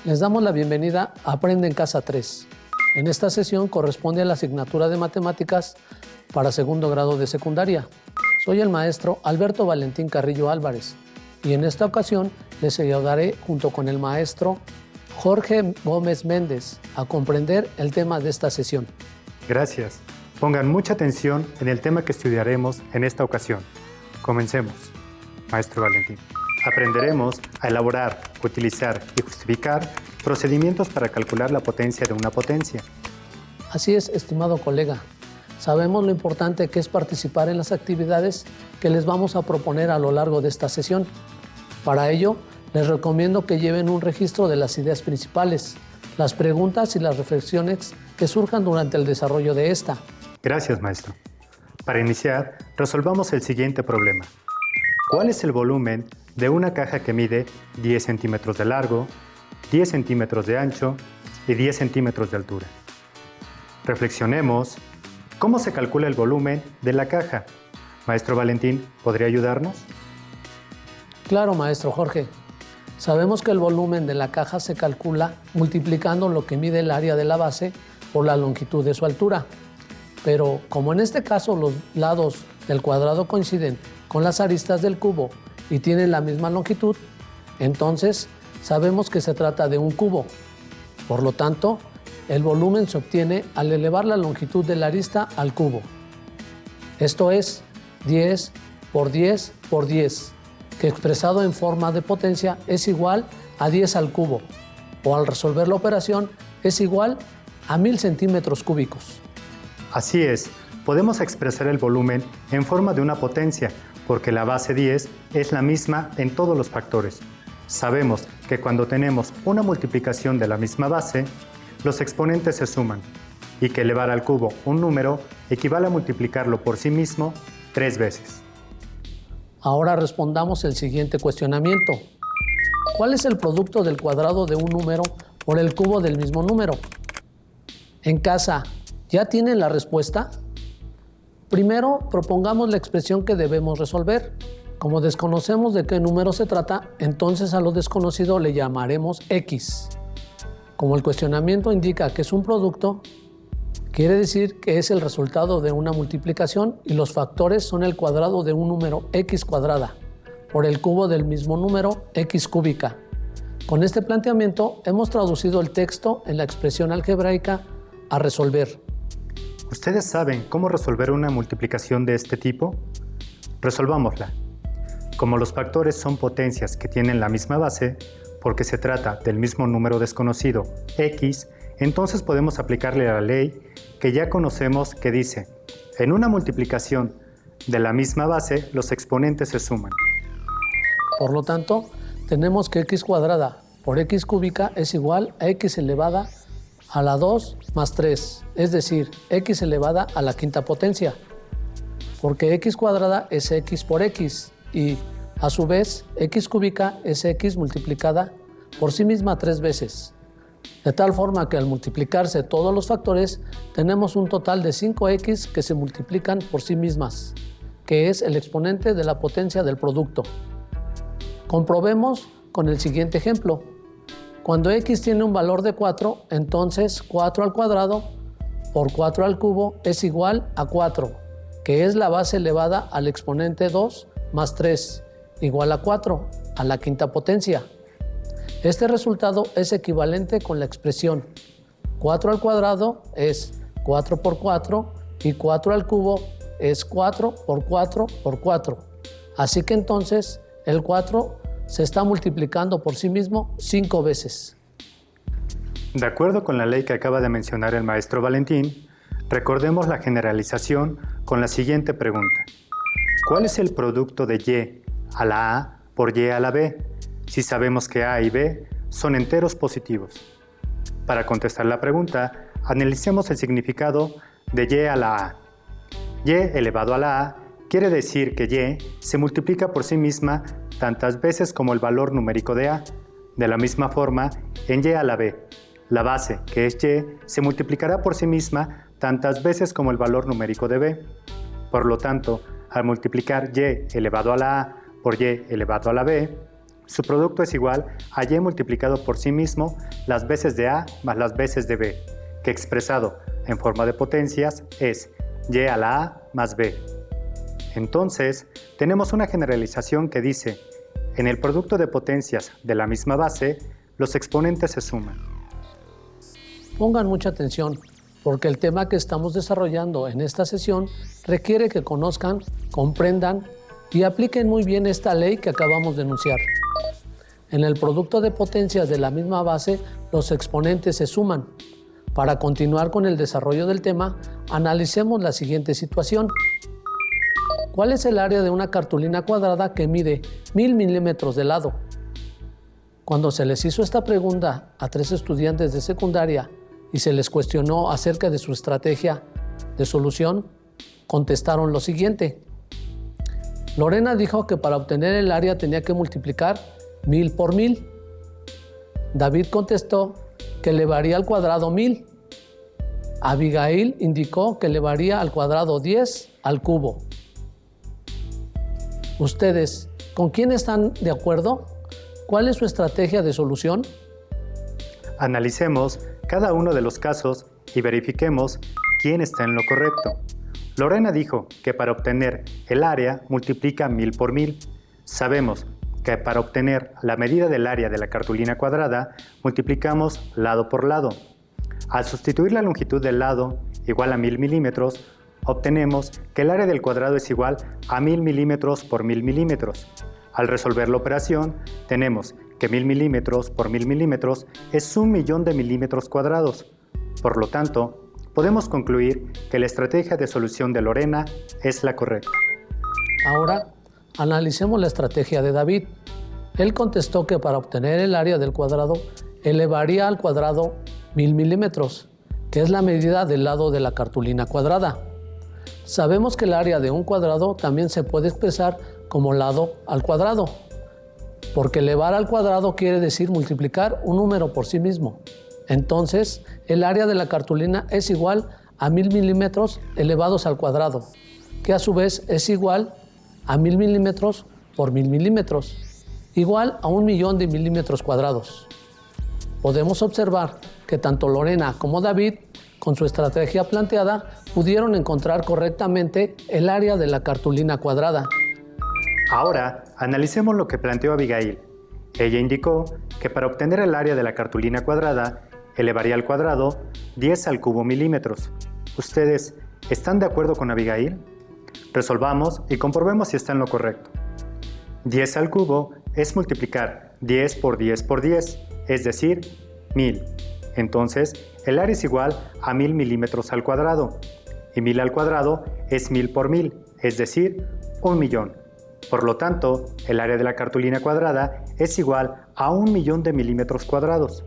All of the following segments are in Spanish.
Les damos la bienvenida a Aprende en Casa 3. En esta sesión corresponde a la asignatura de Matemáticas para segundo grado de secundaria. Soy el maestro Alberto Valentín Carrillo Álvarez y en esta ocasión les ayudaré junto con el maestro Jorge Gómez Méndez a comprender el tema de esta sesión. Gracias. Pongan mucha atención en el tema que estudiaremos en esta ocasión. Comencemos, maestro Valentín. Aprenderemos a elaborar, utilizar y justificar procedimientos para calcular la potencia de una potencia. Así es, estimado colega. Sabemos lo importante que es participar en las actividades que les vamos a proponer a lo largo de esta sesión. Para ello, les recomiendo que lleven un registro de las ideas principales, las preguntas y las reflexiones que surjan durante el desarrollo de esta. Gracias, maestro. Para iniciar, resolvamos el siguiente problema. ¿Cuál es el volumen de una caja que mide 10 centímetros de largo, 10 centímetros de ancho y 10 centímetros de altura? Reflexionemos. ¿Cómo se calcula el volumen de la caja? Maestro Valentín, ¿podría ayudarnos? Claro, maestro Jorge. Sabemos que el volumen de la caja se calcula multiplicando lo que mide el área de la base por la longitud de su altura. Pero como en este caso los lados del cuadrado coinciden con las aristas del cubo y tienen la misma longitud, entonces sabemos que se trata de un cubo. Por lo tanto, el volumen se obtiene al elevar la longitud de la arista al cubo. Esto es 10 por 10 por 10, que expresado en forma de potencia es igual a 10 al cubo, o al resolver la operación es igual a 1000 centímetros cúbicos. Así es, podemos expresar el volumen en forma de una potencia, porque la base 10 es la misma en todos los factores. Sabemos que cuando tenemos una multiplicación de la misma base, los exponentes se suman, y que elevar al cubo un número equivale a multiplicarlo por sí mismo 3 veces. Ahora respondamos el siguiente cuestionamiento. ¿Cuál es el producto del cuadrado de un número por el cubo del mismo número? En casa, ¿ya tienen la respuesta? Primero, propongamos la expresión que debemos resolver. Como desconocemos de qué número se trata, entonces a lo desconocido le llamaremos X. Como el cuestionamiento indica que es un producto, quiere decir que es el resultado de una multiplicación y los factores son el cuadrado de un número X cuadrada por el cubo del mismo número X cúbica. Con este planteamiento hemos traducido el texto en la expresión algebraica a resolver. ¿Ustedes saben cómo resolver una multiplicación de este tipo? Resolvámosla. Como los factores son potencias que tienen la misma base, porque se trata del mismo número desconocido, X, entonces podemos aplicarle la ley que ya conocemos que dice: en una multiplicación de la misma base, los exponentes se suman. Por lo tanto, tenemos que X cuadrada por X cúbica es igual a X elevada a la 2 más 3, es decir, X elevada a la quinta potencia, porque X cuadrada es X por X y, a su vez, X cúbica es X multiplicada por sí misma 3 veces. De tal forma que al multiplicarse todos los factores, tenemos un total de 5X que se multiplican por sí mismas, que es el exponente de la potencia del producto. Comprobemos con el siguiente ejemplo. Cuando X tiene un valor de 4, entonces 4 al cuadrado por 4 al cubo es igual a 4, que es la base elevada al exponente 2 más 3, igual a 4 a la quinta potencia. Este resultado es equivalente con la expresión 4 al cuadrado es 4 por 4 y 4 al cubo es 4 por 4 por 4. Así que entonces el 4 se está multiplicando por sí mismo 5 veces. De acuerdo con la ley que acaba de mencionar el maestro Valentín, recordemos la generalización con la siguiente pregunta. ¿Cuál es el producto de Y a la A por Y a la B, si sabemos que A y B son enteros positivos? Para contestar la pregunta, analicemos el significado de Y a la A. Y elevado a la A quiere decir que Y se multiplica por sí misma tantas veces como el valor numérico de A. De la misma forma, en Y a la B, la base, que es Y, se multiplicará por sí misma tantas veces como el valor numérico de B. Por lo tanto, al multiplicar Y elevado a la A por Y elevado a la B, Su producto es igual a y multiplicado por sí mismo las veces de a más las veces de b, que expresado en forma de potencias es y a la a más b. Entonces, tenemos una generalización que dice, en el producto de potencias de la misma base, los exponentes se suman. Pongan mucha atención, porque el tema que estamos desarrollando en esta sesión requiere que conozcan, comprendan y apliquen muy bien esta ley que acabamos de enunciar. En el producto de potencias de la misma base, los exponentes se suman. Para continuar con el desarrollo del tema, analicemos la siguiente situación. ¿Cuál es el área de una cartulina cuadrada que mide 1000 milímetros de lado? Cuando se les hizo esta pregunta a 3 estudiantes de secundaria y se les cuestionó acerca de su estrategia de solución, contestaron lo siguiente. Lorena dijo que para obtener el área tenía que multiplicar 1000 por 1000. David contestó que elevaría al cuadrado 1000. Abigail indicó que elevaría al cuadrado 10 al cubo. ¿Ustedes con quién están de acuerdo? ¿Cuál es su estrategia de solución? Analicemos cada uno de los casos y verifiquemos quién está en lo correcto. Lorena dijo que para obtener el área multiplica 1000 por 1000. Sabemos que para obtener la medida del área de la cartulina cuadrada multiplicamos lado por lado. Al sustituir la longitud del lado igual a 1000 milímetros, obtenemos que el área del cuadrado es igual a 1000 milímetros por 1000 milímetros. Al resolver la operación, tenemos que 1000 milímetros por 1000 milímetros es 1.000.000 de milímetros cuadrados. Por lo tanto, podemos concluir que la estrategia de solución de Lorena es la correcta. Ahora, analicemos la estrategia de David. Él contestó que para obtener el área del cuadrado, elevaría al cuadrado 1000 milímetros, que es la medida del lado de la cartulina cuadrada. Sabemos que el área de un cuadrado también se puede expresar como lado al cuadrado, porque elevar al cuadrado quiere decir multiplicar un número por sí mismo. Entonces, el área de la cartulina es igual a 1000 milímetros elevados al cuadrado, que a su vez es igual a 1000 milímetros por 1000 milímetros, igual a 1.000.000 de milímetros cuadrados. Podemos observar que tanto Lorena como David, con su estrategia planteada, pudieron encontrar correctamente el área de la cartulina cuadrada. Ahora, analicemos lo que planteó Abigail. Ella indicó que para obtener el área de la cartulina cuadrada, elevaría al cuadrado 10 al cubo milímetros. ¿Ustedes están de acuerdo con Abigail? Resolvamos y comprobemos si está en lo correcto. 10 al cubo es multiplicar 10 por 10 por 10, es decir, 1000. Entonces, el área es igual a 1000 milímetros al cuadrado. Y 1000 al cuadrado es 1000 por 1000, es decir, 1.000.000. Por lo tanto, el área de la cartulina cuadrada es igual a 1.000.000 de milímetros cuadrados.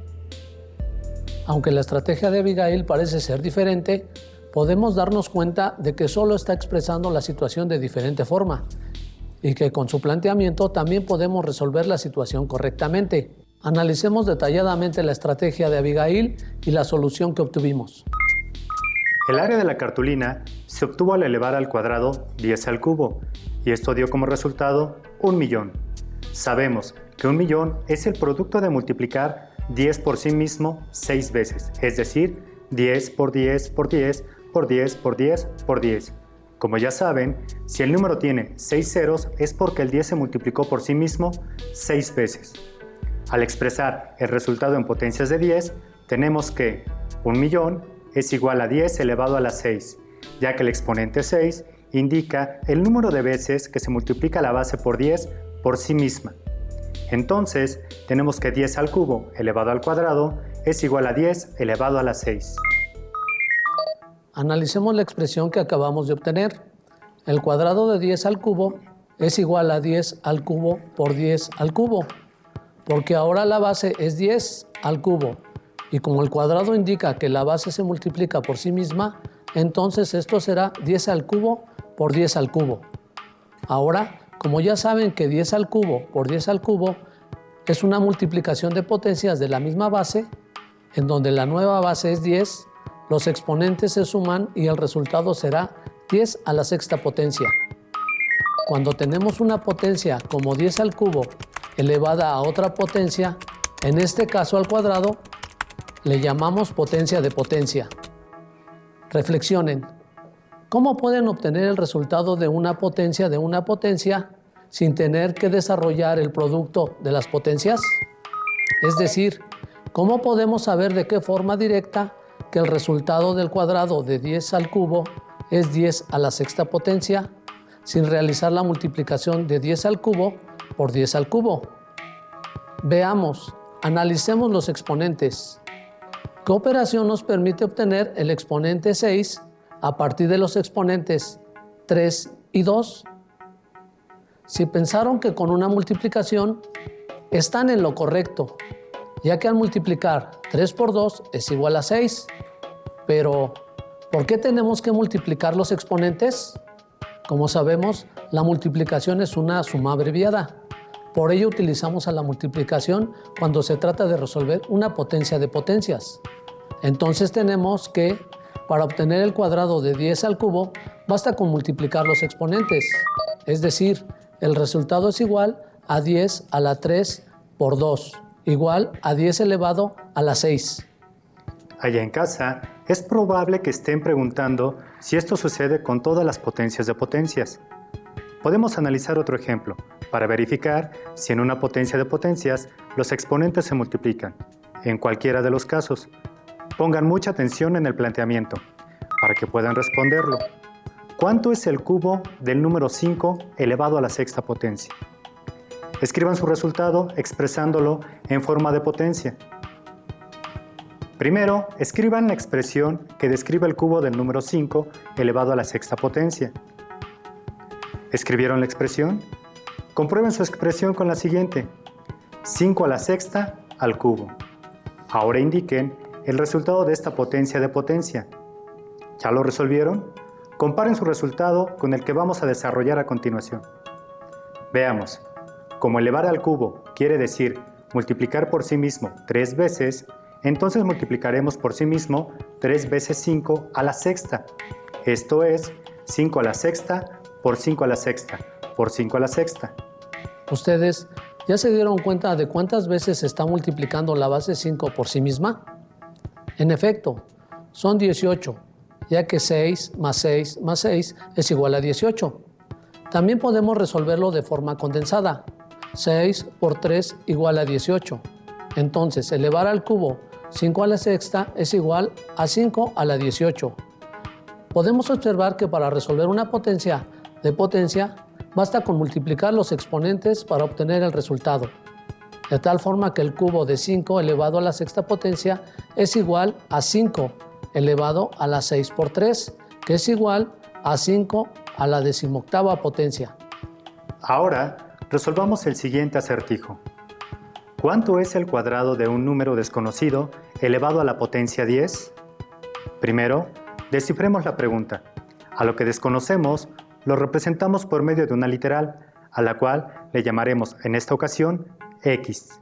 Aunque la estrategia de Abigail parece ser diferente, podemos darnos cuenta de que solo está expresando la situación de diferente forma y que con su planteamiento también podemos resolver la situación correctamente. Analicemos detalladamente la estrategia de Abigail y la solución que obtuvimos. El área de la cartulina se obtuvo al elevar al cuadrado 10 al cubo, y esto dio como resultado 1.000.000. Sabemos que 1.000.000 es el producto de multiplicar 10 por sí mismo 6 veces, es decir, 10 por 10 por 10 por 10 por 10 por 10. Como ya saben, si el número tiene 6 ceros es porque el 10 se multiplicó por sí mismo 6 veces. Al expresar el resultado en potencias de 10, tenemos que 1.000.000 es igual a 10 elevado a la 6, ya que el exponente 6 indica el número de veces que se multiplica la base por 10 por sí misma. Entonces, tenemos que 10 al cubo elevado al cuadrado es igual a 10 elevado a la 6. Analicemos la expresión que acabamos de obtener. El cuadrado de 10 al cubo es igual a 10 al cubo por 10 al cubo, porque ahora la base es 10 al cubo, y como el cuadrado indica que la base se multiplica por sí misma, entonces esto será 10 al cubo por 10 al cubo. Ahora, como ya saben que 10 al cubo por 10 al cubo es una multiplicación de potencias de la misma base, en donde la nueva base es 10, los exponentes se suman y el resultado será 10 a la sexta potencia. Cuando tenemos una potencia como 10 al cubo elevada a otra potencia, en este caso al cuadrado, le llamamos potencia de potencia. Reflexionen. ¿Cómo pueden obtener el resultado de una potencia sin tener que desarrollar el producto de las potencias? Es decir, ¿cómo podemos saber de qué forma directa que el resultado del cuadrado de 10 al cubo es 10 a la sexta potencia sin realizar la multiplicación de 10 al cubo por 10 al cubo? Veamos, analicemos los exponentes. ¿Qué operación nos permite obtener el exponente 6 a partir de los exponentes 3 y 2? Si pensaron que con una multiplicación están en lo correcto, ya que al multiplicar 3 por 2 es igual a 6. Pero, ¿por qué tenemos que multiplicar los exponentes? Como sabemos, la multiplicación es una suma abreviada. Por ello utilizamos a la multiplicación cuando se trata de resolver una potencia de potencias. Entonces tenemos que, para obtener el cuadrado de 10 al cubo, basta con multiplicar los exponentes. Es decir, el resultado es igual a 10 a la 3 por 2, igual a 10 elevado a la 6. Allá en casa, es probable que estén preguntando si esto sucede con todas las potencias de potencias. Podemos analizar otro ejemplo para verificar si en una potencia de potencias los exponentes se multiplican. En cualquiera de los casos, pongan mucha atención en el planteamiento para que puedan responderlo. ¿Cuánto es el cubo del número 5 elevado a la sexta potencia? Escriban su resultado expresándolo en forma de potencia. Primero, escriban la expresión que describe el cubo del número 5 elevado a la sexta potencia. ¿Escribieron la expresión? Comprueben su expresión con la siguiente: 5 a la sexta al cubo. Ahora indiquen el resultado de esta potencia de potencia. ¿Ya lo resolvieron? Comparen su resultado con el que vamos a desarrollar a continuación. Veamos. Como elevar al cubo quiere decir multiplicar por sí mismo 3 veces, entonces multiplicaremos por sí mismo 3 veces 5 a la sexta. Esto es 5 a la sexta por 5 a la sexta por 5 a la sexta. ¿Ustedes ya se dieron cuenta de cuántas veces se está multiplicando la base 5 por sí misma? En efecto, son 18, ya que 6 más 6 más 6 es igual a 18. También podemos resolverlo de forma condensada. 6 por 3 igual a 18. Entonces, elevar al cubo 5 a la sexta es igual a 5 a la 18. Podemos observar que para resolver una potencia de potencia, basta con multiplicar los exponentes para obtener el resultado. De tal forma que el cubo de 5 elevado a la sexta potencia es igual a 5 elevado a la 6 por 3, que es igual a 5 a la 18ª potencia. Ahora, resolvamos el siguiente acertijo. ¿Cuánto es el cuadrado de un número desconocido elevado a la potencia 10? Primero, descifremos la pregunta. A lo que desconocemos, lo representamos por medio de una literal, a la cual le llamaremos en esta ocasión x.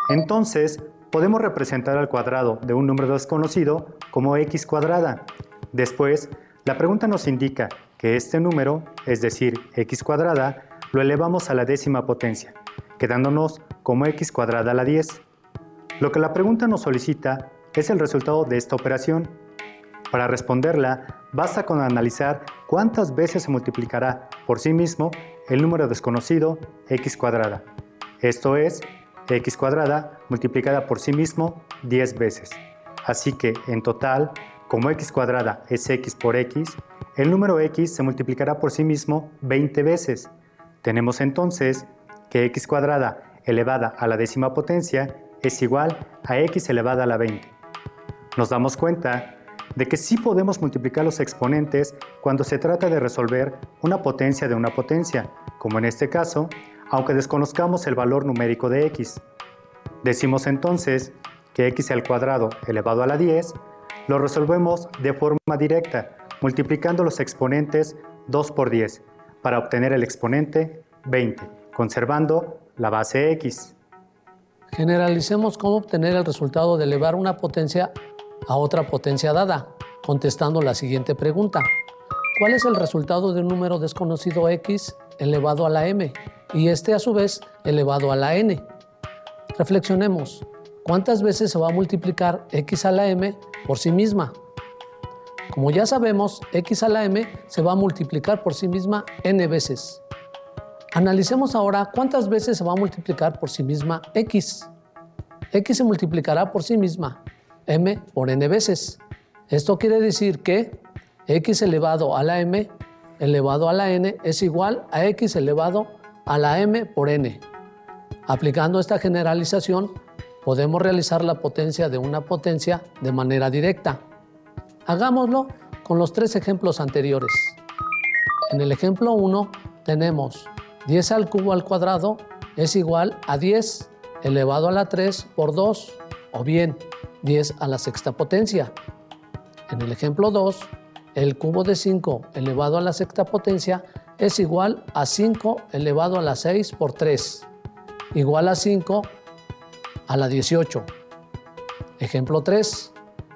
Entonces, podemos representar al cuadrado de un número desconocido como x cuadrada. Después, la pregunta nos indica que este número, es decir, x cuadrada, lo elevamos a la 10ª potencia, quedándonos como x cuadrada a la 10. Lo que la pregunta nos solicita es el resultado de esta operación. Para responderla, basta con analizar cuántas veces se multiplicará por sí mismo el número desconocido x cuadrada. Esto es, x cuadrada multiplicada por sí mismo 10 veces. Así que, en total, como x cuadrada es x por x, el número x se multiplicará por sí mismo 20 veces. Tenemos entonces que x cuadrada elevada a la 10ª potencia es igual a x elevada a la 20. Nos damos cuenta de que sí podemos multiplicar los exponentes cuando se trata de resolver una potencia de una potencia, como en este caso, aunque desconozcamos el valor numérico de x. Decimos entonces que x al cuadrado elevado a la 10 lo resolvemos de forma directa, multiplicando los exponentes 2 por 10, para obtener el exponente 20, conservando la base x. Generalicemos cómo obtener el resultado de elevar una potencia a otra potencia dada, contestando la siguiente pregunta. ¿Cuál es el resultado de un número desconocido x elevado a la m? y este a su vez elevado a la n. Reflexionemos, ¿cuántas veces se va a multiplicar x a la m por sí misma? Como ya sabemos, x a la m se va a multiplicar por sí misma n veces. Analicemos ahora cuántas veces se va a multiplicar por sí misma x. X se multiplicará por sí misma m por n veces. Esto quiere decir que x elevado a la m elevado a la n es igual a x elevado a la m por n. Aplicando esta generalización, podemos realizar la potencia de una potencia de manera directa. Hagámoslo con los tres ejemplos anteriores. En el ejemplo 1 tenemos 10 al cubo al cuadrado es igual a 10 elevado a la 3 por 2, o bien 10 a la sexta potencia. En el ejemplo 2, el cubo de 5 elevado a la sexta potencia es igual a 5 elevado a la 6 por 3, igual a 5 a la 18. Ejemplo 3,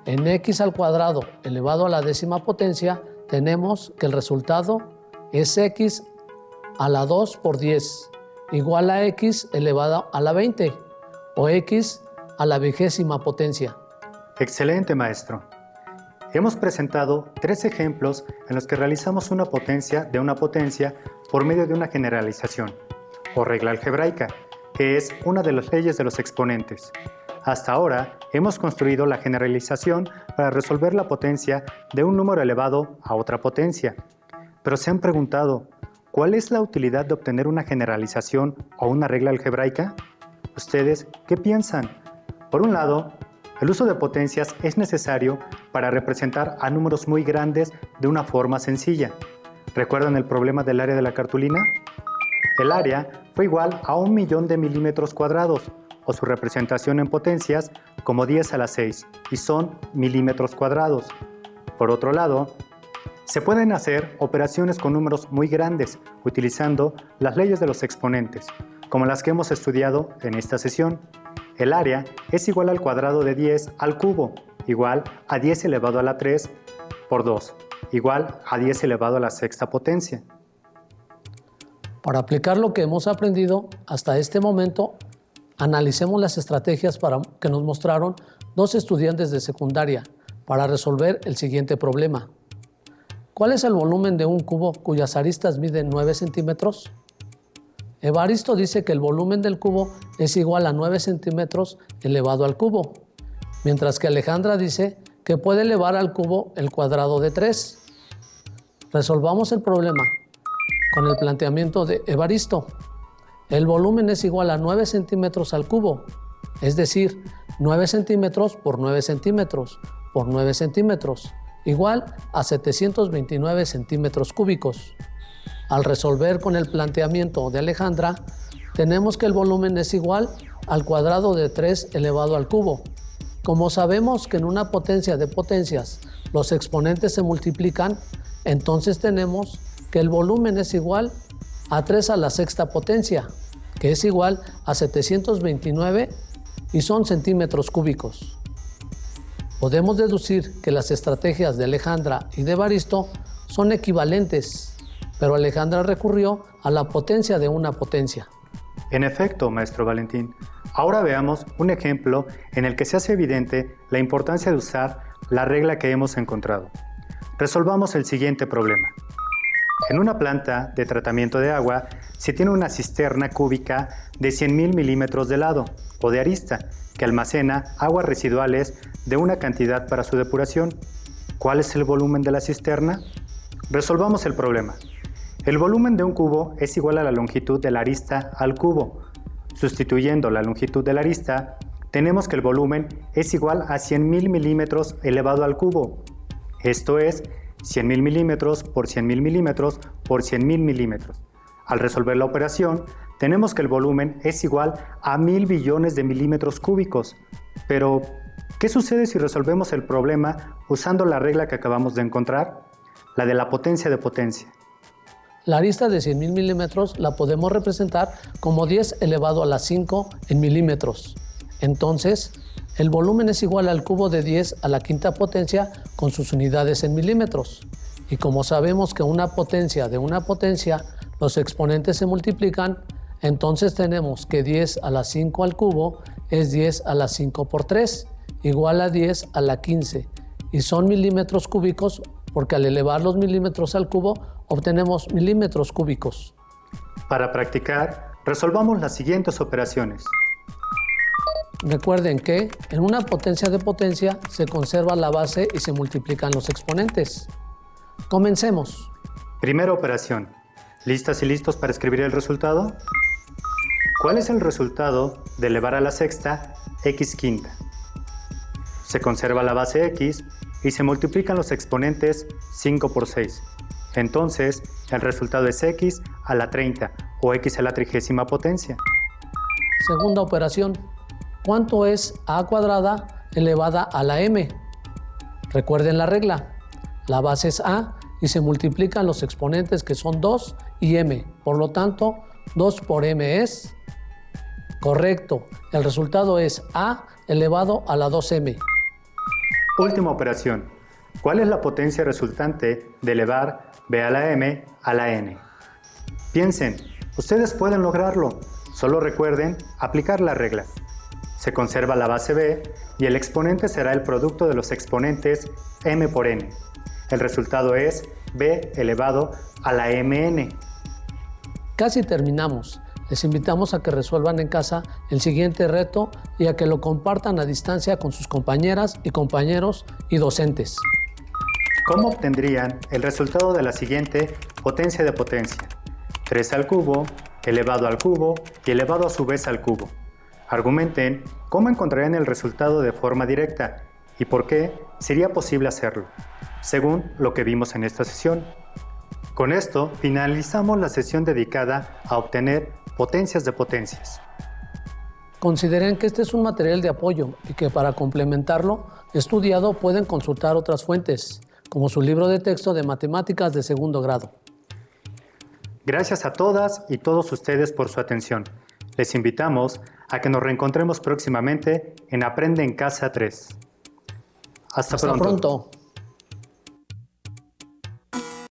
en x al cuadrado elevado a la décima potencia tenemos que el resultado es x a la 2 por 10, igual a x elevado a la 20, o x a la vigésima potencia. Excelente, maestro. Hemos presentado tres ejemplos en los que realizamos una potencia de una potencia por medio de una generalización, o regla algebraica, que es una de las leyes de los exponentes. Hasta ahora hemos construido la generalización para resolver la potencia de un número elevado a otra potencia. Pero se han preguntado, ¿cuál es la utilidad de obtener una generalización o una regla algebraica? ¿Ustedes qué piensan? Por un lado, el uso de potencias es necesario para representar a números muy grandes de una forma sencilla. ¿Recuerdan el problema del área de la cartulina? El área fue igual a 1.000.000 de milímetros cuadrados, o su representación en potencias como 10 a la 6, y son milímetros cuadrados. Por otro lado, se pueden hacer operaciones con números muy grandes utilizando las leyes de los exponentes, como las que hemos estudiado en esta sesión. El área es igual al cuadrado de 10 al cubo, igual a 10 elevado a la 3 por 2, igual a 10 elevado a la sexta potencia. Para aplicar lo que hemos aprendido hasta este momento, analicemos las estrategias que nos mostraron dos estudiantes de secundaria para resolver el siguiente problema. ¿Cuál es el volumen de un cubo cuyas aristas miden 9 centímetros? Evaristo dice que el volumen del cubo es igual a 9 centímetros elevado al cubo, mientras que Alejandra dice que puede elevar al cubo el cuadrado de 3. Resolvamos el problema con el planteamiento de Evaristo. El volumen es igual a 9 centímetros al cubo, es decir, 9 centímetros por 9 centímetros por 9 centímetros, igual a 729 centímetros cúbicos. Al resolver con el planteamiento de Alejandra, tenemos que el volumen es igual al cuadrado de 3 elevado al cubo. Como sabemos que en una potencia de potencias los exponentes se multiplican, entonces tenemos que el volumen es igual a 3 a la sexta potencia, que es igual a 729 y son centímetros cúbicos. Podemos deducir que las estrategias de Alejandra y de Evaristo son equivalentes, pero Alejandra recurrió a la potencia de una potencia. En efecto, maestro Valentín. Ahora veamos un ejemplo en el que se hace evidente la importancia de usar la regla que hemos encontrado. Resolvamos el siguiente problema. En una planta de tratamiento de agua se tiene una cisterna cúbica de 100.000 milímetros de lado o de arista que almacena aguas residuales de una cantidad para su depuración. ¿Cuál es el volumen de la cisterna? Resolvamos el problema. El volumen de un cubo es igual a la longitud de la arista al cubo. Sustituyendo la longitud de la arista, tenemos que el volumen es igual a 100.000 milímetros elevado al cubo. Esto es 100.000 milímetros por 100.000 milímetros por 100.000 milímetros. Al resolver la operación, tenemos que el volumen es igual a 1.000 billones de milímetros cúbicos. Pero, ¿qué sucede si resolvemos el problema usando la regla que acabamos de encontrar? La de la potencia de potencia. La arista de 100.000 milímetros la podemos representar como 10 elevado a la 5 en milímetros. Entonces, el volumen es igual al cubo de 10 a la quinta potencia con sus unidades en milímetros. Y como sabemos que una potencia de una potencia, los exponentes se multiplican, Entonces tenemos que 10 a la 5 al cubo es 10 a la 5 por 3, igual a 10 a la 15. Y son milímetros cúbicos porque al elevar los milímetros al cubo obtenemos milímetros cúbicos. Para practicar, resolvamos las siguientes operaciones. Recuerden que en una potencia de potencia se conserva la base y se multiplican los exponentes. Comencemos. Primera operación. ¿Listas y listos para escribir el resultado? ¿Cuál es el resultado de elevar a la sexta x quinta? Se conserva la base x y se multiplican los exponentes 5 por 6. Entonces, el resultado es x a la 30 o x a la 30ª potencia. Segunda operación. ¿Cuánto es a cuadrada elevada a la m? Recuerden la regla. La base es a y se multiplican los exponentes que son 2 y m. Por lo tanto, 2 por m es correcto. El resultado es a elevado a la 2m. Última operación. ¿Cuál es la potencia resultante de elevar b a la m a la n? Piensen, ustedes pueden lograrlo. Solo recuerden aplicar la regla. Se conserva la base b y el exponente será el producto de los exponentes m por n. El resultado es b elevado a la mn. Casi terminamos. Les invitamos a que resuelvan en casa el siguiente reto y a que lo compartan a distancia con sus compañeras y compañeros y docentes. ¿Cómo obtendrían el resultado de la siguiente potencia de potencia? 3 al cubo, elevado al cubo y elevado a su vez al cubo. Argumenten cómo encontrarían el resultado de forma directa y por qué sería posible hacerlo, según lo que vimos en esta sesión. Con esto finalizamos la sesión dedicada a obtener potencias de potencias. Consideren que este es un material de apoyo y que para complementarlo estudiado pueden consultar otras fuentes, como su libro de texto de matemáticas de segundo grado. Gracias a todas y todos ustedes por su atención. Les invitamos a que nos reencontremos próximamente en Aprende en Casa 3. Hasta pronto.